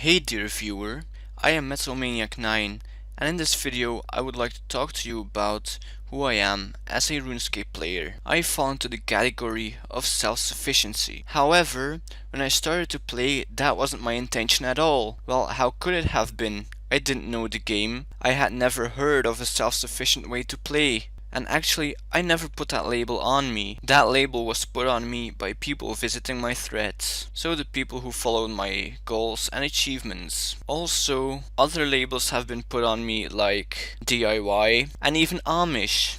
Hey dear viewer, I am MetalManiac9 and in this video I would like to talk to you about who I am as a RuneScape player. I fall into the category of self-sufficiency. However, when I started to play, that wasn't my intention at all. Well, how could it have been? I didn't know the game. I had never heard of a self-sufficient way to play. And actually, I never put that label on me. That label was put on me by people visiting my threads. So the people who followed my goals and achievements. Also, other labels have been put on me like DIY and even Amish.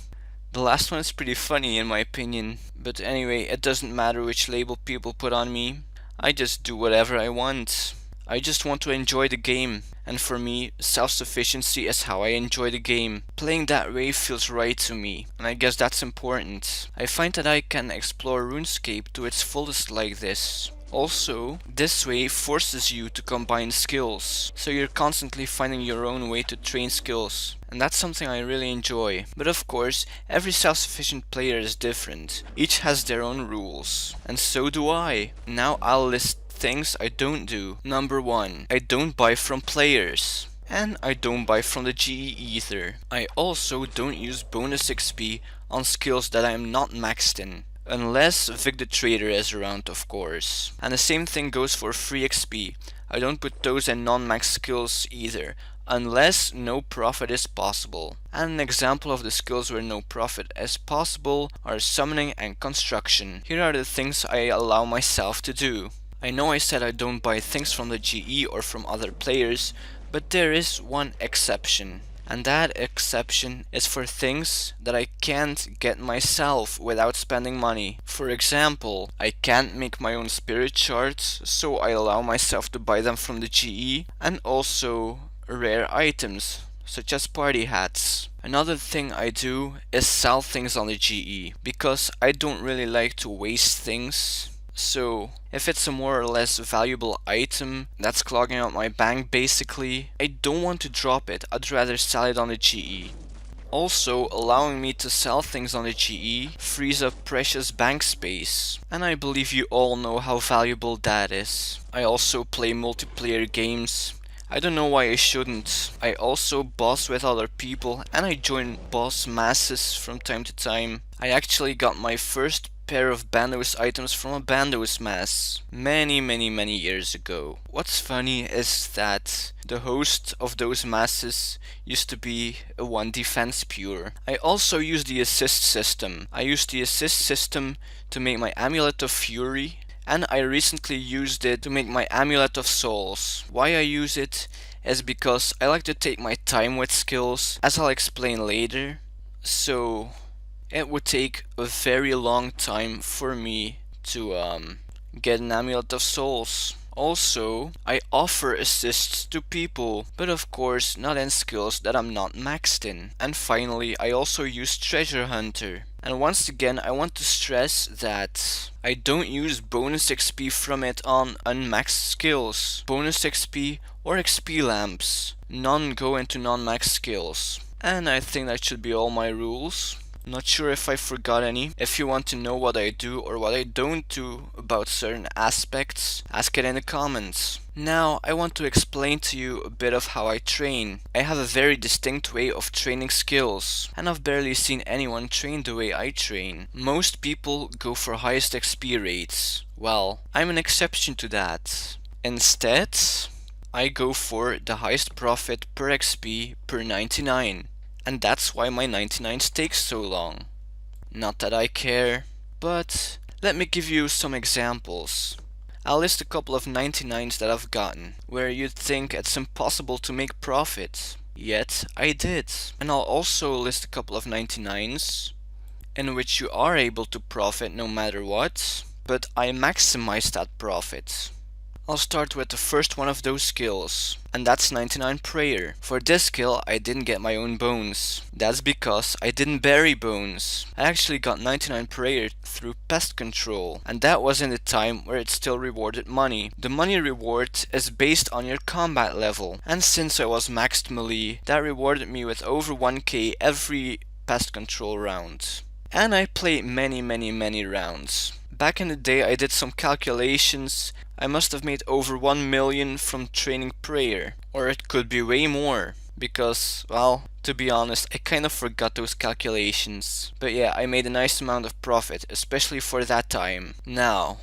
The last one is pretty funny in my opinion. But anyway, it doesn't matter which label people put on me. I just do whatever I want. I just want to enjoy the game, and for me, self-sufficiency is how I enjoy the game. Playing that way feels right to me, and I guess that's important. I find that I can explore RuneScape to its fullest like this. Also, this way forces you to combine skills, so you're constantly finding your own way to train skills. And that's something I really enjoy. But of course, every self-sufficient player is different. Each has their own rules. And so do I. Now I'll list things I don't do. Number 1. I don't buy from players. And I don't buy from the GE either. I also don't use bonus XP on skills that I am not maxed in. Unless Vic the Trader is around, of course. And the same thing goes for free XP. I don't put those in non-max skills either, unless no profit is possible. And an example of the skills where no profit is possible are summoning and construction. Here are the things I allow myself to do. I know I said I don't buy things from the GE or from other players, but there is one exception. And that exception is for things that I can't get myself without spending money. For example, I can't make my own spirit charts, so I allow myself to buy them from the GE, and also rare items, such as party hats. Another thing I do is sell things on the GE, because I don't really like to waste things. So, if it's a more or less valuable item that's clogging up my bank basically, I don't want to drop it, I'd rather sell it on the GE. Also, allowing me to sell things on the GE frees up precious bank space, and I believe you all know how valuable that is. I also play multiplayer games. I don't know why I shouldn't. I also boss with other people and I join boss masses from time to time. I actually got my first pair of Bandos items from a Bandos mass many years ago. What's funny is that the host of those masses used to be a 1 defense pure. I also use the assist system. I used the assist system to make my Amulet of Fury, and I recently used it to make my Amulet of Souls. Why I use it is because I like to take my time with skills, as I'll explain later. So it would take a very long time for me to get an Amulet of Souls. Also, I offer assists to people, but of course not in skills that I'm not maxed in. And finally, I also use Treasure Hunter. And once again, I want to stress that I don't use bonus XP from it on unmaxed skills. Bonus XP or XP lamps. None go into non-max skills. And I think that should be all my rules. Not sure if I forgot any. If you want to know what I do or what I don't do about certain aspects, ask it in the comments. Now, I want to explain to you a bit of how I train. I have a very distinct way of training skills, and I've barely seen anyone train the way I train. Most people go for highest XP rates. Well, I'm an exception to that. Instead, I go for the highest profit per XP per 99. And that's why my 99s take so long. Not that I care, but let me give you some examples. I'll list a couple of 99s that I've gotten, where you'd think it's impossible to make profit. Yet, I did. And I'll also list a couple of 99s, in which you are able to profit no matter what, but I maximize that profit. I'll start with the first one of those skills, and that's 99 Prayer. For this skill, I didn't get my own bones. That's because I didn't bury bones. I actually got 99 Prayer through pest control, and that was in the time where it still rewarded money. The money reward is based on your combat level, and since I was maxed melee, that rewarded me with over 1k every pest control round. And I played many rounds. Back in the day I did some calculations. I must have made over 1 million from training prayer. Or it could be way more. Because, well, to be honest, I kind of forgot those calculations. But yeah, I made a nice amount of profit, especially for that time. Now,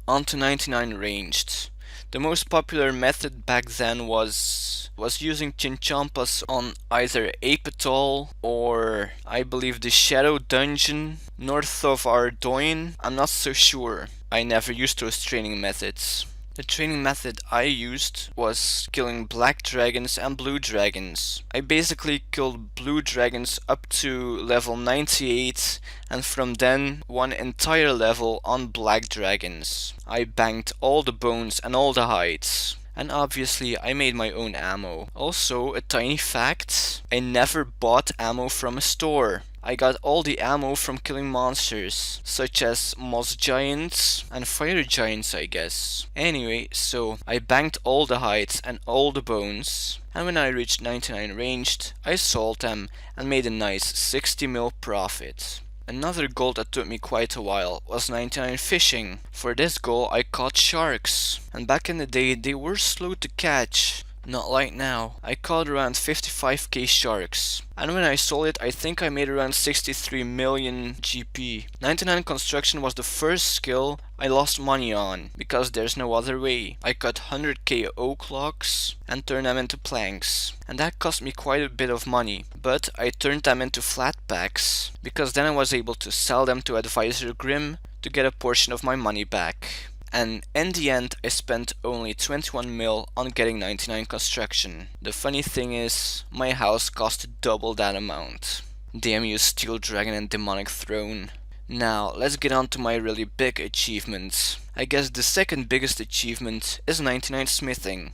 on to 99 ranged. The most popular method back then was using Chinchampas on either Apatol or I believe the Shadow Dungeon north of Ardoin. I'm not so sure. I never used those training methods. The training method I used was killing black dragons and blue dragons. I basically killed blue dragons up to level 98 and from then one entire level on black dragons. I banked all the bones and all the hides. And obviously I made my own ammo. Also, a tiny fact, I never bought ammo from a store. I got all the ammo from killing monsters, such as moss giants and fire giants, I guess. Anyway, so I banked all the hides and all the bones, and when I reached 99 ranged, I sold them and made a nice 60 mil profit. Another goal that took me quite a while was 99 fishing. For this goal I caught sharks, and back in the day they were slow to catch. Not like now. I caught around 55k sharks. And when I sold it, I think I made around 63 million GP. 99 construction was the first skill I lost money on, because there's no other way. I cut 100k oak logs and turned them into planks. And that cost me quite a bit of money. But I turned them into flat packs, because then I was able to sell them to Advisor Grim to get a portion of my money back. And in the end I spent only 21 mil on getting 99 construction. The funny thing is, my house cost double that amount. Damn you Steel Dragon and Demonic Throne. Now let's get on to my really big achievements. I guess the second biggest achievement is 99 smithing.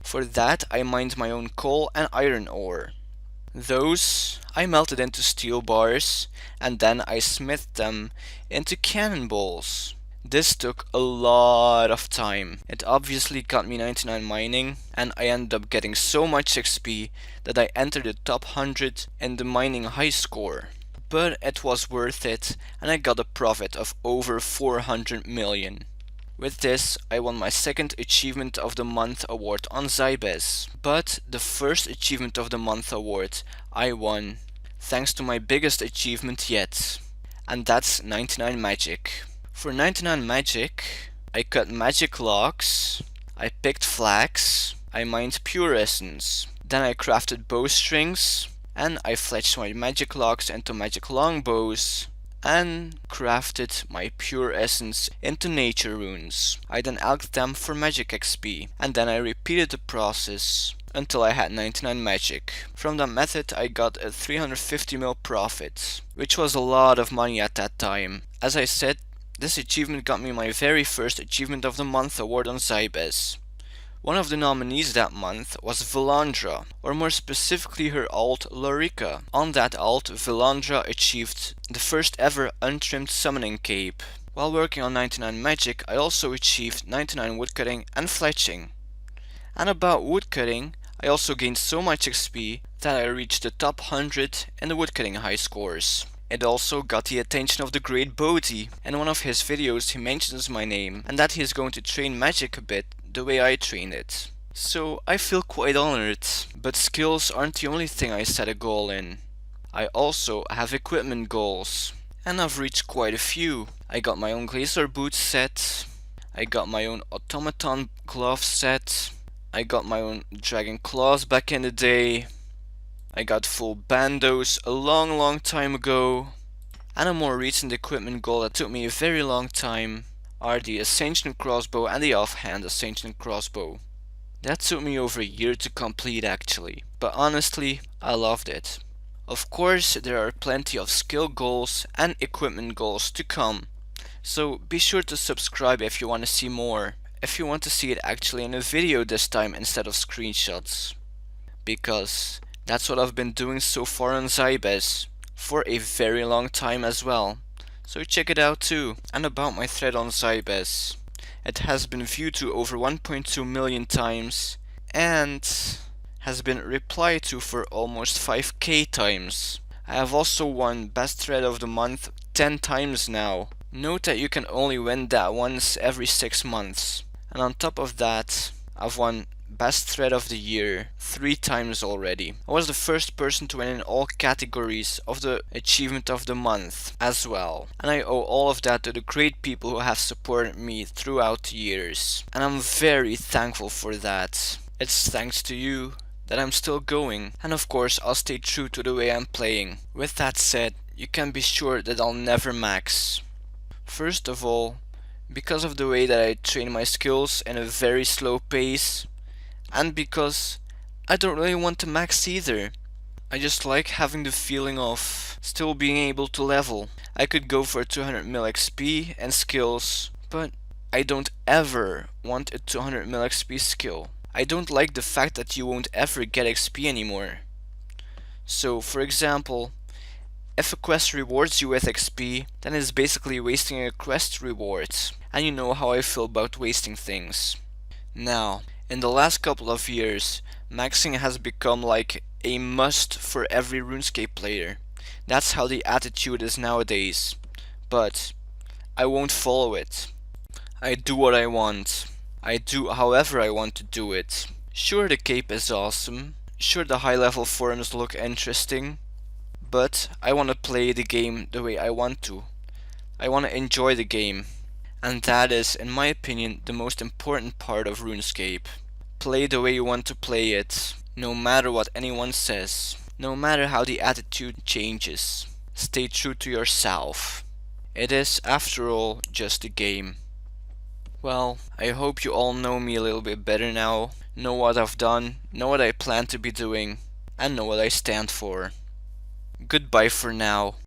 For that I mined my own coal and iron ore. Those I melted into steel bars and then I smithed them into cannonballs. This took a lot of time. It obviously got me 99 mining and I ended up getting so much XP that I entered the top 100 in the mining high score. But it was worth it and I got a profit of over 400 million. With this, I won my second Achievement of the Month award on Zybez. But the first Achievement of the Month award I won thanks to my biggest achievement yet. And that's 99 magic. For 99 magic, I cut magic logs, I picked flax, I mined pure essence, then I crafted bowstrings, and I fletched my magic logs into magic longbows, and crafted my pure essence into nature runes. I then alched them for magic XP, and then I repeated the process until I had 99 magic. From that method I got a 350 mil profit, which was a lot of money at that time. As I said, this achievement got me my very first Achievement of the Month award on Zybez. One of the nominees that month was Villandra, or more specifically her alt Lorica. On that alt, Villandra achieved the first ever untrimmed summoning cape. While working on 99 magic, I also achieved 99 woodcutting and fletching. And about woodcutting, I also gained so much XP that I reached the top 100 in the woodcutting high scores. It also got the attention of the great Bodhi. In one of his videos he mentions my name and that he is going to train magic a bit the way I train it. So I feel quite honored, but skills aren't the only thing I set a goal in. I also have equipment goals, and I've reached quite a few. I got my own Glacier boots set, I got my own automaton glove set, I got my own dragon claws back in the day, I got full bandos a long time ago, and a more recent equipment goal that took me a very long time are the Ascension crossbow and the offhand Ascension crossbow. That took me over a year to complete actually, but honestly I loved it. Of course there are plenty of skill goals and equipment goals to come, so be sure to subscribe if you want to see more, if you want to see it actually in a video this time instead of screenshots, because that's what I've been doing so far on Zybez, for a very long time as well, so check it out too. And about my thread on Zybez, it has been viewed to over 1.2 million times, and has been replied to for almost 5k times. I have also won Best Thread of the Month 10 times now. Note that you can only win that once every 6 months. And on top of that, I've won Best Thread of the Year 3 times already. I was the first person to win in all categories of the Achievement of the Month as well. And I owe all of that to the great people who have supported me throughout the years. And I'm very thankful for that. It's thanks to you that I'm still going. And of course, I'll stay true to the way I'm playing. With that said, you can be sure that I'll never max. First of all, because of the way that I train my skills in a very slow pace, and because I don't really want to max either. I just like having the feeling of still being able to level. I could go for 200 mil XP and skills, but I don't ever want a 200 mil XP skill. I don't like the fact that you won't ever get XP anymore. So, for example, if a quest rewards you with XP, then it's basically wasting a quest reward. And you know how I feel about wasting things. Now, in the last couple of years, maxing has become like a must for every RuneScape player. That's how the attitude is nowadays. But I won't follow it. I do what I want. I do however I want to do it. Sure, the cape is awesome. Sure, the high level forums look interesting. But I want to play the game the way I want to. I want to enjoy the game. And that is, in my opinion, the most important part of RuneScape. Play the way you want to play it, no matter what anyone says, no matter how the attitude changes. Stay true to yourself. It is, after all, just a game. Well, I hope you all know me a little bit better now, know what I've done, know what I plan to be doing, and know what I stand for. Goodbye for now.